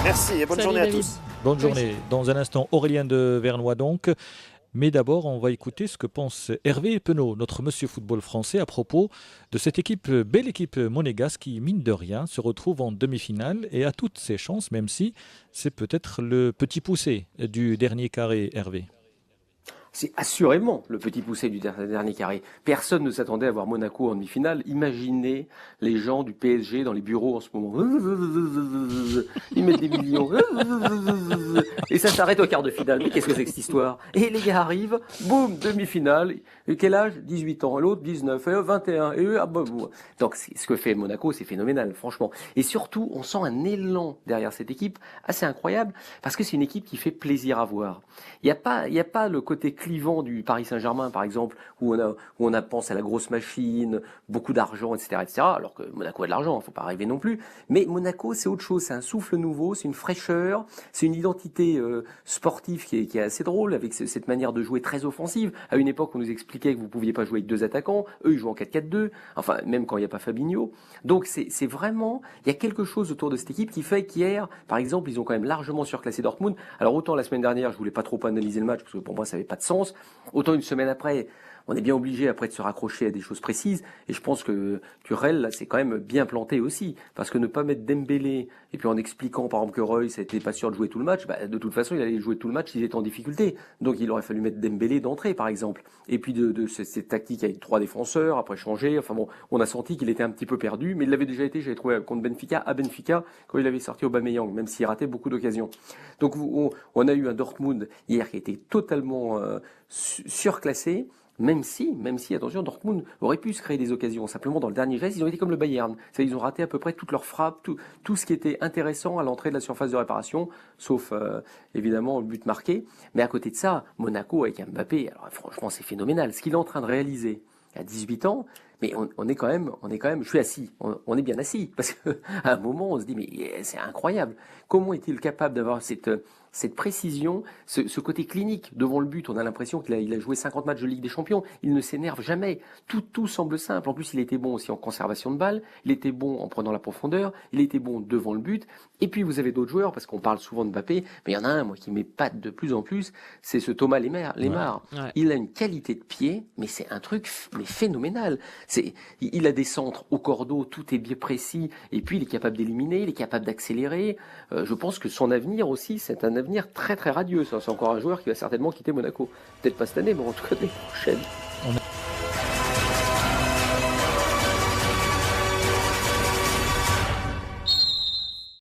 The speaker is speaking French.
Merci et bonne Salut journée à David. tous. Bonne Oui. journée. Dans un instant, Aurélien de Vernois donc. Mais d'abord, on va écouter ce que pense Hervé Penaud, notre monsieur football français, à propos de cette équipe, belle équipe monégasque qui, mine de rien, se retrouve en demi-finale et a toutes ses chances, même si c'est peut-être le petit poussé du dernier carré, Hervé. C'est assurément le petit poussé du dernier carré. Personne ne s'attendait à voir Monaco en demi-finale. Imaginez les gens du PSG dans les bureaux en ce moment. Ils mettent des millions. Et ça s'arrête au quart de finale. Mais qu'est-ce que c'est que cette histoire? Et les gars arrivent, boum, demi-finale. Et quel âge? 18 ans. Et l'autre, 19. Et eux, 21. Et eux, ah bah, bah. Donc ce que fait Monaco, c'est phénoménal, franchement. Et surtout, on sent un élan derrière cette équipe assez incroyable parce que c'est une équipe qui fait plaisir à voir. Il y a pas le côté clivant du Paris Saint-Germain, par exemple, où on a pense à la grosse machine, beaucoup d'argent, etc., etc. Alors que Monaco a de l'argent, faut pas rêver non plus. Mais Monaco, c'est autre chose, c'est un souffle nouveau, c'est une fraîcheur, c'est une identité sportive qui est assez drôle, avec cette manière de jouer très offensive. À une époque, on nous expliquait que vous pouviez pas jouer avec deux attaquants, eux ils jouent en 4-4-2, enfin même quand il n'y a pas Fabinho. Donc c'est vraiment, il y a quelque chose autour de cette équipe qui fait qu'hier, par exemple, ils ont quand même largement surclassé Dortmund. Alors autant la semaine dernière, je voulais pas trop analyser le match parce que pour moi ça avait pas de sens. Autant une semaine après, on est bien obligé après de se raccrocher à des choses précises. Et je pense que Tuchel, là, c'est quand même bien planté aussi. Parce que ne pas mettre Dembélé, et puis en expliquant par exemple que Reus n'était pas sûr de jouer tout le match, bah, de toute façon il allait jouer tout le match s'il était en difficulté. Donc il aurait fallu mettre Dembélé d'entrée par exemple. Et puis de cette tactique avec trois défenseurs, après changer. Enfin bon, on a senti qu'il était un petit peu perdu, mais il l'avait déjà été, j'avais trouvé contre Benfica, à Benfica, quand il avait sorti Aubameyang, même s'il ratait beaucoup d'occasions. Donc on a eu un Dortmund hier qui a été totalement surclassé. Même si, attention, Dortmund aurait pu se créer des occasions. Simplement, dans le dernier geste, ils ont été comme le Bayern. Ils ont raté à peu près toutes leurs frappes, tout ce qui était intéressant à l'entrée de la surface de réparation, sauf évidemment le but marqué. Mais à côté de ça, Monaco avec Mbappé, alors franchement, c'est phénoménal. Ce qu'il est en train de réaliser à 18 ans, mais on est quand même, je suis assis, on est bien assis, parce qu'à un moment, on se dit, mais c'est incroyable. Comment est-il capable d'avoir cette précision, ce côté clinique devant le but? On a l'impression qu'il a joué 50 matchs de Ligue des Champions, il ne s'énerve jamais. Tout semble simple. En plus, il était bon aussi en conservation de balle, il était bon en prenant la profondeur, il était bon devant le but. Et puis, vous avez d'autres joueurs, parce qu'on parle souvent de Mbappé, mais il y en a un, moi, qui m'épate de plus en plus, c'est ce Thomas Lemar. Ouais. Il a une qualité de pied, mais c'est un truc mais phénoménal. Il a des centres au cordeau, tout est bien précis, et puis il est capable d'éliminer, il est capable d'accélérer. Je pense que son avenir aussi, c'est un avenir très très radieux. C'est encore un joueur qui va certainement quitter Monaco. Peut-être pas cette année, mais en tout cas l'année prochaine.